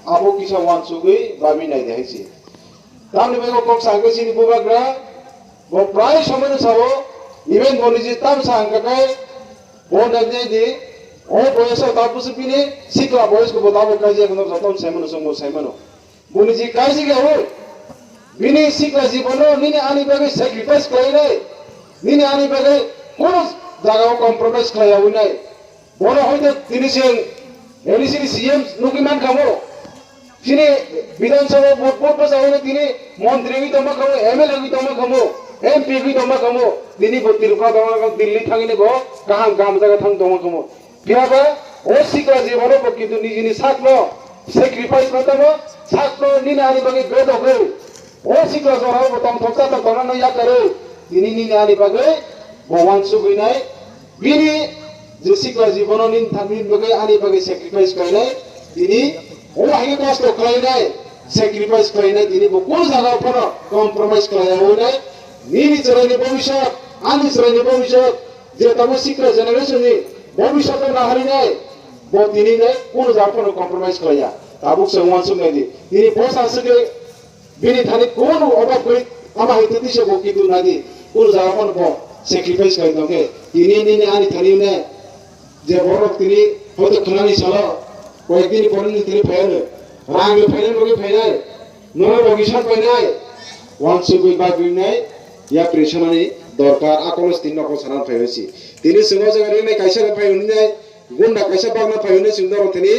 abo kisa wan sugui bami nai dehaisi tamni bego kok sangke sini bubagra bo prai samane sabo even boniji tam sangka kai bon dagde di o boyasa tapusu pini sikla boys ko botabo kaji kono jotom semano songo semano boniji kaji ge ho bini sikla jibono nini ani bege sacrifice kai nai nini ani bege kono jaga compromise kai au nai bono hoyto tini sing elisini CM nukiman kamo sini বিধানসভা vote vote বসাইলে তিনি মন্ত্রী কি তমা খামো MLA কি তমা খামো MP কি তমা খামো তিনি তিলকা তমা দিল্লি থাঙিনে ব কাহাম গাম জায়গা থাং তমা খামো বিয়াবা ও সিকা জীবন কিন্তু নিজনি সাকলো স্যাক্রিফাইস করতামো সাকলো নিনা আনি বাগে গ্রেড হবে ও সিকা জরাও বতম থকতা তা তনা নয়া করে তিনি নিনা আনি বাগে ভগবান সুগিনাই বিনি যে সিকা জীবন নিন থামিন বাগে আনি বাগে স্যাক্রিফাইস কইনাই তিনি ও হাই কষ্ট কইনাই স্যাক্রিফাইস কইনাই তিনি কোন জায়গা পর কম্প্রোমাইজ কইনাই হইনাই নিনি চরনি ভবিষ্যৎ আনি চরনি ভবিষ্যৎ যে তম সিকা জেনারেশন ভবিষ্যৎ না হারিনাই bo tini ne kono japono compromise kaya tabuk se wan sum nedi tini boss asake bini thani kono obab koi ama hititi se boki tu nadi kono japono bo sacrifice kai doke tini ni ani thani ne je borok tini hoto khanani sala koi tini porni tini fail rang le fail bogi fail no bogi shat painai wan sugui ba binai ya pressure দরকার আকলস তিন নকল সানান ফাইছি তিনি সিংহ জায়গায় নাই কাইসা ফাইনি নাই गुंडा कैसा बागना फाइने सुंदर थनी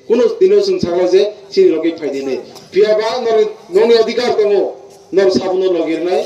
कुनो दिनो सुन सागला जे सिनि लगे फाइदिने पियाबा नर ननि अधिकार दङ नर साबुन लगिरनाय